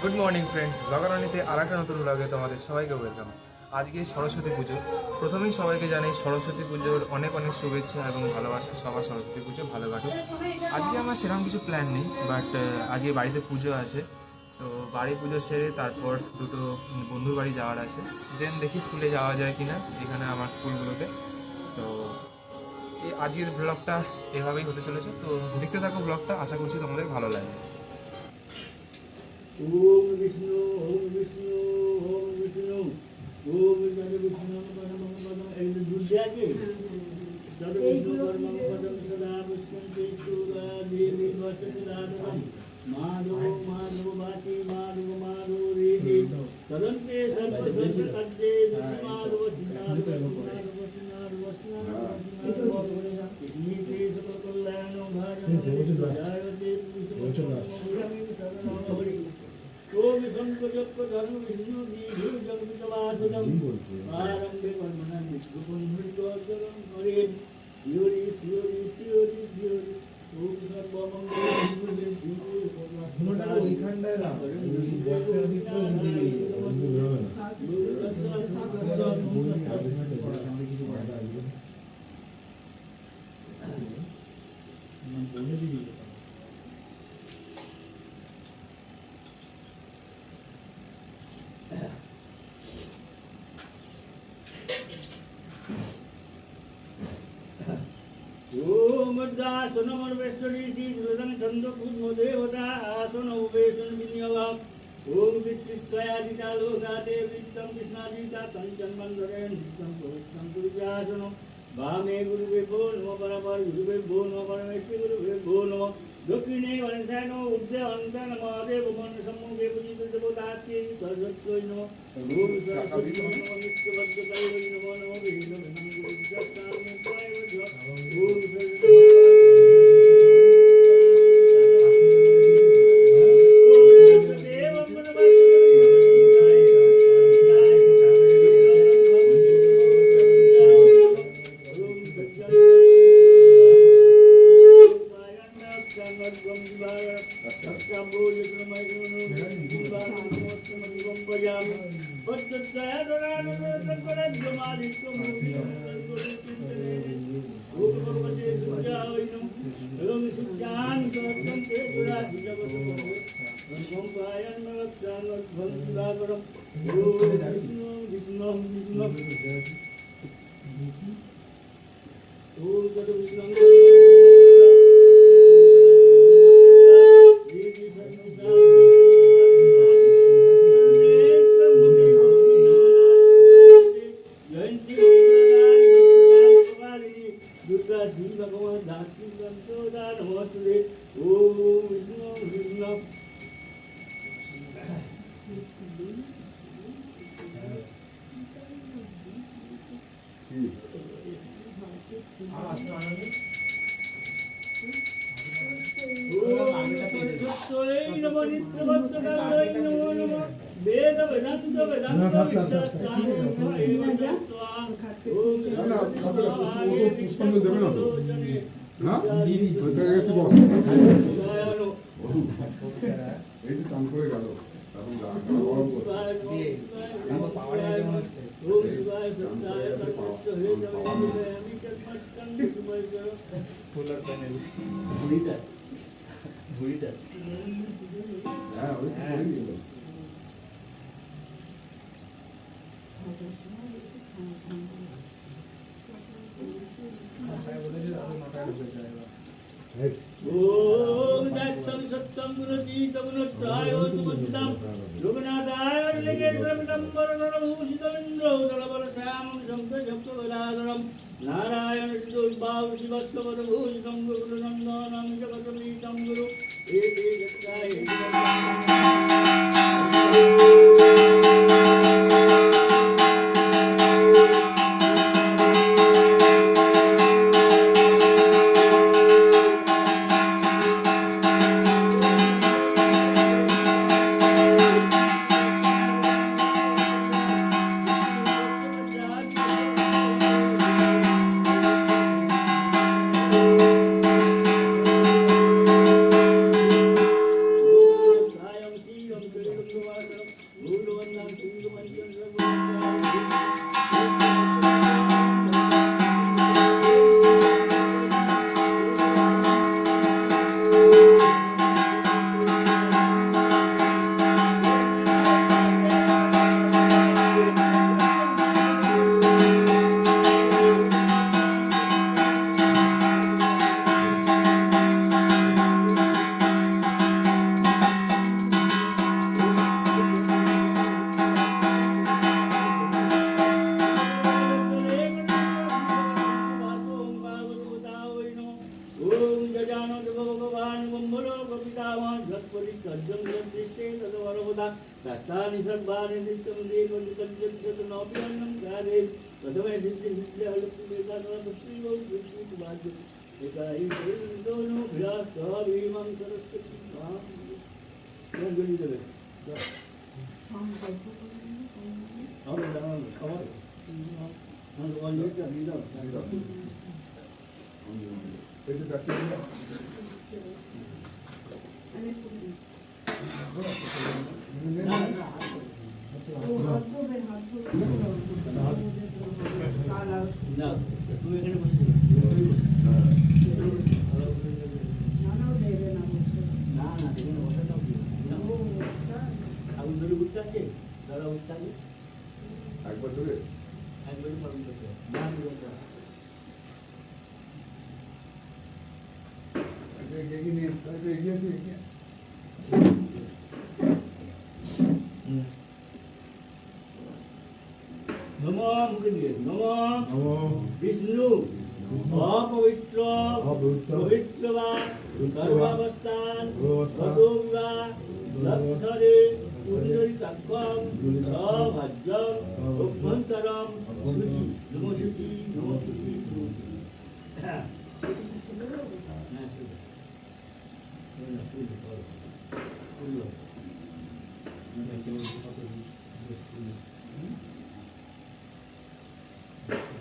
Good morning friends, ব্লগারানিতে আর একটা নতুন ব্লগে তোমাদের সবাইকে ওয়েলকাম। আজকে সরস্বতী পুজো। প্রথমেই সবাইকে জানাই সরস্বতী পুজোর অনেক অনেক শুভেচ্ছা এবং ভালোবাসা। সবার সরস্বতী পুজো ভালো কাটুক। আজকে আমার সেরকম কিছু প্ল্যান নেই, বাট আজকে বাড়িতে পুজো আছে, তো বাড়ি পুজো সেরে তারপর দুটো বন্ধুর বাড়ি যাওয়ার আছে। দেন দেখি স্কুলে যাওয়া যায় কিনা, এখানে আমার স্কুলগুলোতে। তো এই আজকের ব্লগটা এভাবেই হতে চলেছে, তো দেখতে থাকো ব্লগটা, আশা করছি তোমাদের ভালো লাগবে। ओम विष्णु ओम विष्णु ओम विष्णु ओम जय विष्णु परम पदम एक दूसरे के जय विष्णु परम पदम सदा विष्णु सुरा देवी वचन राधम माधव माधव बाती माधव माधव रे तदंते सर्व सर्व तद्दे माधव सिद्धार्थ माधव सिद्धार्थ वसना नीति सब कल्याण भारत जायते ओम संकल्प धर्म विष्णु दीर्घ जगतवासुदम आरंभे वर्णना निष्कुंभितोचरम करे योरि सियोरि सियोरि सियोरि ओम सर्वमंगल শুনোটা ওইখানটায় দাও বক্সের দিক তো দিবি কিছু করা আসবে বলে দিবি ओम दासनमर वेष्टरीसी दुलदन चंद्र पूज्य देवता आसन उपेशन विनियलम ओम वित्तित्वयादिता लोकाते वित्तम कृष्णादिता कंचन मंदरेण नित्यं पवित्रं पुरुषासनं वामे गुरुवे भो नमः परपर गुरुवे भो नमः परमेश्वर गुरुवे भो नमः दक्षिणे वनसानो उद्य अंतन महादेव मन सम्मुखे पूजित देवतात्ये सरस्वती नमः ओम सरस्वती नमः नित्यवद्यकाय नमः नमः विष्णु সোলার প্যানেল ভুড়িটা হ্যাঁ ওই ओम दत्तम सत्यम गुरुजीतम गुरुत्राय सुमतिदम लोकनाथाय लेकेन्द्रमिदं वरदभूषितम् इन्द्रौदलबल श्यामं शंकर जप्तगदाधरं नारायण सिद्धोद्भाव शिवस्वरभूषितं गुरुनन्दनं जगतमीतं गुरु एके जगदाय যৎপরিত্যজ্যং যদৃষ্টে তদবরবদা রাস্তানি সর্বাণি নিত্যং দেবনিত্যং নপিয়ন্নং কারে প্রথমে সিদ্ধি সিদ্ধি হলক্তি বেদানস্তি গৌরী বাদ্য একাই দোনো বিরাট ভীমং সরস্বতী মাম জলি দেবে আমরা দাঁড়ান খাবার আমরা অনেকটা দিলাম এটা কাটতে দিলাম। না না তুমি এখানে বসে না না এখানে বসে দাও আগুন ধরে উঠতে আছে দাদা উঠতে আছে এক বছরে একবারই পালন করতে হবে না বলতে হবে এটা এগিয়ে নিয়ে এটা এগিয়ে দিয়ে এগিয়ে নম মুখে দিয়ে নম নমো বিষ্ণু অপবিত্র অপবিত্র পবিত্র বা সর্বাবস্থান সর্বাবস্থান তদুরা লক্ষরে পুণ্ডরিকাক্ষম সভাজ্যম অভ্যন্তরম শুচি নমশুচি নমশুচি নমশুচি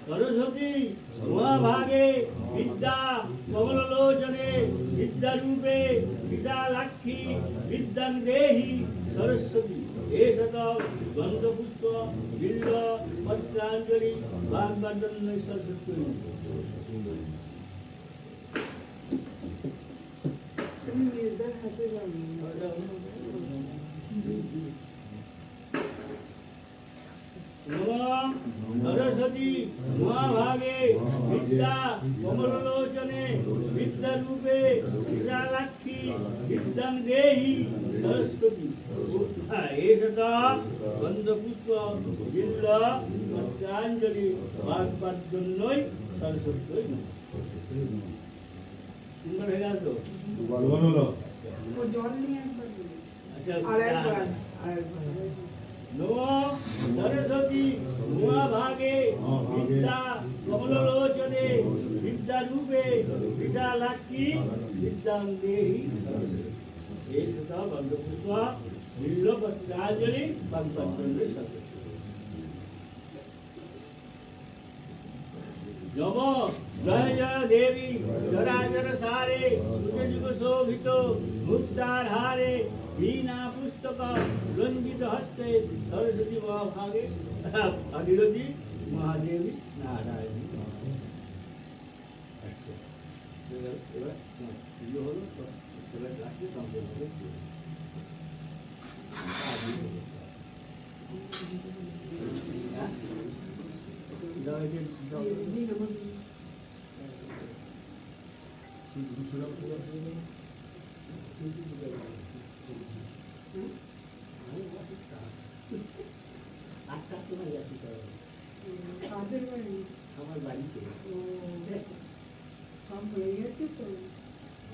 সরস্বতী মহাভাগে বিদ্যা কমললোচনে বিদ্যারূপে বিশালাক্ষী বিদ্যাং দেহি সরস্বতী এষত গন্ধপুষ্প বিল্ল পত্রাঞ্জলি বাগবাদন্য সরস্বতী নম সরস্বতী মহাভাগে বিদ্যা কমললোচনে বিদ্যারূপে বিশালাক্ষী বিদ্যাং দেহি সরস্বতী এষত গন্ধপুষ্প বিল্ল পত্রাঞ্জলি বাগবাদন্যই সরস্বতী সুন্দর হয়ে গেল তো ভগবান হলো আচ্ছা আরেকবার নম সরস্বতী মহাভাগে বিদ্যা কমললোচনে বিদ্যারূপে বিশালাক্ষী বিদ্যাং দেহি এই কথা গন্ধপুষ্প বিল্ল পত্রাঞ্জলি বাগবাদন্যই সরস্বতী নম জয় জয় দেবী চরাচর সারে সুযুগ শোভিত মুক্তার হারে বীণা পুস্তক রঞ্জিত হস্তে সরস্বতী মহাভাগে ভাগীরথী মহাদেবী নারায়ণী এবার পুজো হলো তো এবার রাখি কমপ্লিট হলো আটটার সময় যাচ্ছি কাদের বাড়ি আমার বাড়িতে সব হয়ে গেছে তো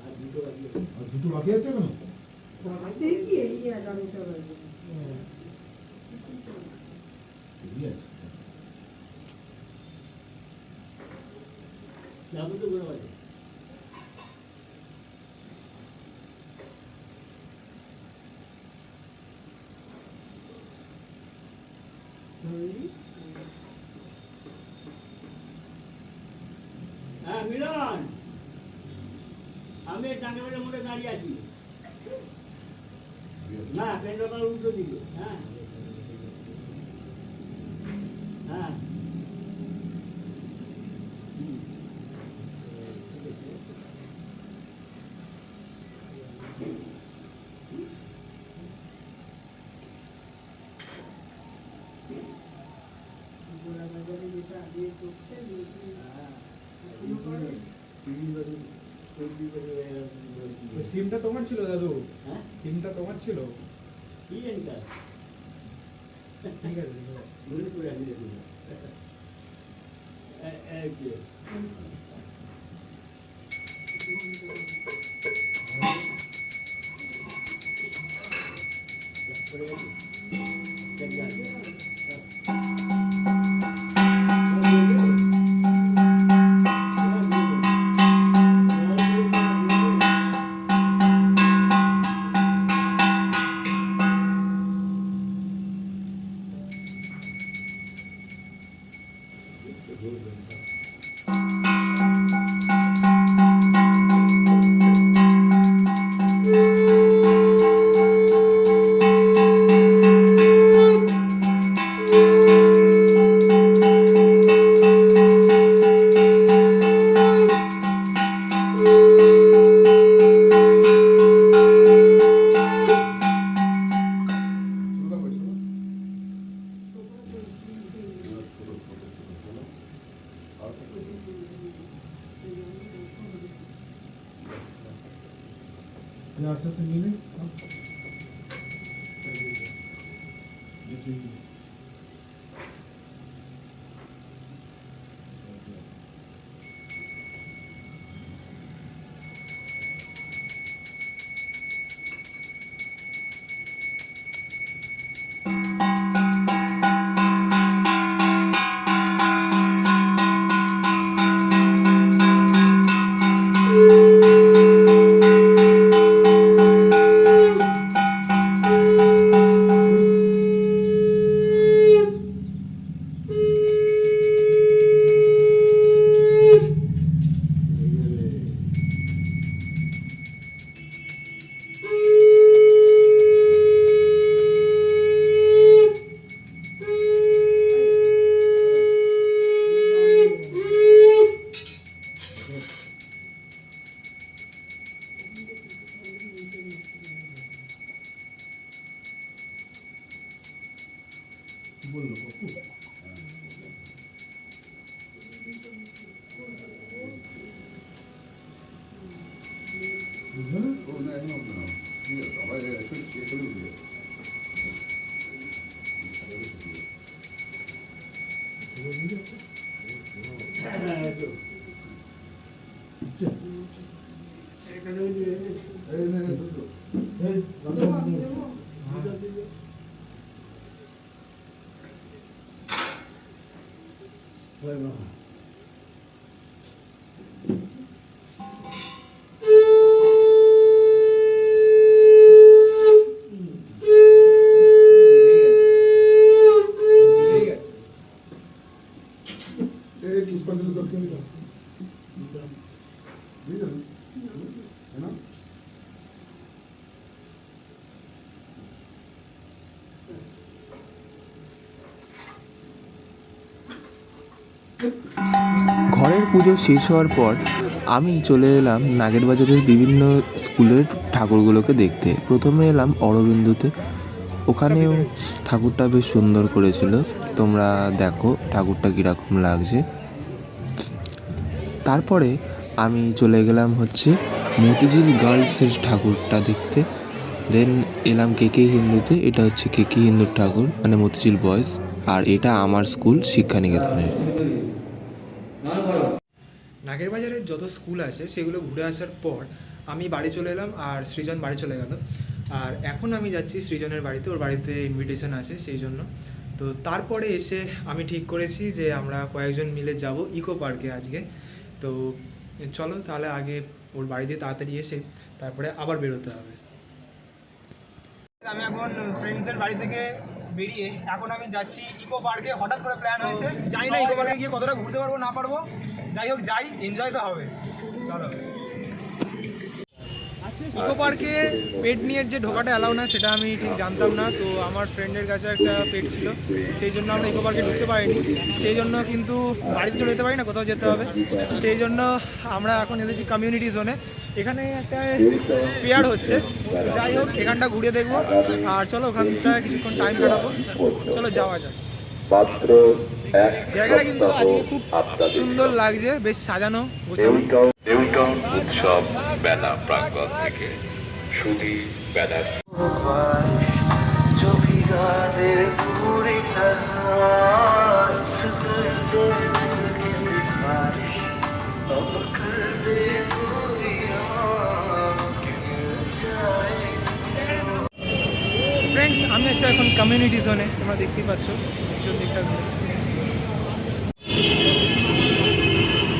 আর দুটো বাজে আর দুটো বাকি আছে কেন দেখি এই 11টা বাজে যাবো তো ঘুরে বাজে হ্যাঁ মিলন আমি টাকা মেরে মোটে দাঁড়িয়ে আছি না পেন্ডার উল্টো দিকে হ্যাঁ হ্যাঁ গোড়া বাজারে যেটা আগে করতে সিমটা তোমার ছিল দাদু হ্যাঁ সিমটা তোমার ছিল কি জানি তার ঠিক আছে মনে করে আমি দেখি বললো বাপু বুঝলো না? ও না, এখন হবে না। ঠিক আছে, আবার একটু চেক করে দিও। এই নে, নে, দুটো। এই, দেবো আমি দেবো এই পুষ্পাঞ্জলি দরকার নেই। দিয়ে দেন। है ना? ঘরের পুজো শেষ হওয়ার পর আমি চলে এলাম নাগেরবাজারের বিভিন্ন স্কুলের ঠাকুরগুলোকে দেখতে। প্রথমে এলাম অরবিন্দুতে, ওখানেও ঠাকুরটা বেশ সুন্দর করেছিল, তোমরা দেখো ঠাকুরটা কীরকম লাগছে। তারপরে আমি চলে গেলাম হচ্ছে মতিঝিল গার্লসের ঠাকুরটা দেখতে। দেন এলাম কেকে হিন্দুতে, এটা হচ্ছে কেকে হিন্দুর ঠাকুর মানে মতিঝিল বয়েজ, আর এটা আমার স্কুল শিক্ষানিকেতনের। নাগেরবাজারের যত স্কুল আছে সেগুলো ঘুরে আসার পর আমি বাড়ি চলে এলাম আর সৃজন বাড়ি চলে গেল। আর এখন আমি যাচ্ছি সৃজনের বাড়িতে, ওর বাড়িতে ইনভিটেশন আছে সেই জন্য। তো তারপরে এসে আমি ঠিক করেছি যে আমরা কয়েকজন মিলে যাব ইকো পার্কে আজকে। তো চলো তাহলে আগে ওর বাড়িতে তাড়াতাড়ি এসে তারপরে আবার বেরোতে হবে। আমি এখন ফ্রেন্ডসের বাড়ি থেকে বেরিয়ে এখন আমি যাচ্ছি ইকো পার্কে। হঠাৎ করে প্ল্যান হয়েছে, জানি না ইকো পার্কে গিয়ে কতটা ঘুরতে পারবো না পারবো, যাই হোক যাই, এনজয় তো হবে। চলো। ইকো পার্কে পেট নিয়ে যে ঢোকাটা অ্যালাউ না সেটা আমি ঠিক জানতাম না। তো আমার ফ্রেন্ডের কাছে একটা পেট ছিল, সেই জন্য আমরা ইকো পার্কে ঢুকতে পারিনি। সেই জন্য কিন্তু বাড়িতে চলে যেতে পারি না, কোথাও যেতে হবে। সেই জন্য আমরা এখন এসেছি কমিউনিটি জোনে। এখানে একটা ফেয়ার হচ্ছে, তো যাই হোক এখানটা ঘুরে দেখবো আর চলো ওখানটা কিছুক্ষণ টাইম কাটাবো। চলো যাওয়া যাক। জায়গাটা কিন্তু আজকে খুব সুন্দর লাগছে, বেশ সাজানো গোছানো। নিউটন উৎসব বেলা প্রাঙ্গণ থেকে সুধী বেলার ফ্রেন্ডস আমি আছি এখন কমিউনিটি জোনে, তোমরা দেখতেই পাচ্ছ পিছন দিকটা।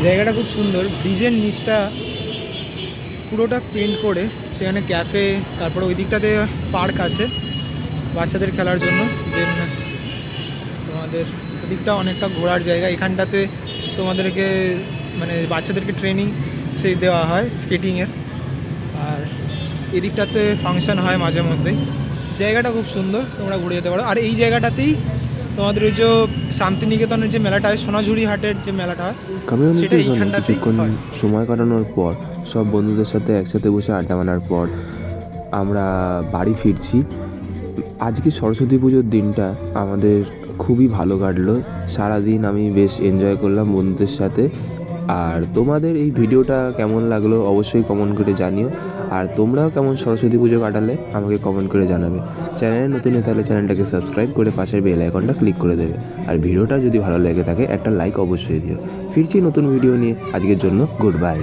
জায়গাটা খুব সুন্দর, ব্রিজের নিচটা পুরোটা পেন্ট করে, সেখানে ক্যাফে, তারপরে ওই দিকটাতে পার্ক আছে বাচ্চাদের খেলার জন্য। দেন তোমাদের ওদিকটা অনেকটা ঘোরার জায়গা, এখানটাতে তোমাদেরকে মানে বাচ্চাদেরকে ট্রেনিং সেই দেওয়া হয় স্কেটিংয়ের। আর এদিকটাতে ফাংশন হয় মাঝে মধ্যেই। জায়গাটা খুব সুন্দর, তোমরা ঘুরে যেতে পারো। আর এই জায়গাটাতেই তোমাদের ওই যে শান্তিনিকেতনের যে মেলাটা হয়, সোনাঝুরি হাটের যে মেলাটা হয়, কমিউনিটি সেটা জোনে এইখানটাতেই কিছুক্ষণ হয়। সময় কাটানোর পর, সব বন্ধুদের সাথে একসাথে বসে আড্ডা মারার পর আমরা বাড়ি ফিরছি। আজকে সরস্বতী পুজোর দিনটা আমাদের খুবই ভালো কাটলো, সারাদিন আমি বেশ এনজয় করলাম বন্ধুদের সাথে। আর তোমাদের এই ভিডিওটা কেমন লাগলো অবশ্যই কমেন্ট করে জানিও। আর তোমরাও কেমন সরস্বতী পুজো কাটালে আমাকে কমেন্ট করে জানাবে। চ্যানেলে নতুন হয়ে তাহলে চ্যানেলটাকে সাবস্ক্রাইব করে পাশের বেল আইকনটা ক্লিক করে দেবে। আর ভিডিওটা যদি ভালো লেগে থাকে একটা লাইক অবশ্যই দিও। ফিরছি নতুন ভিডিও নিয়ে, আজকের জন্য গুড বাই।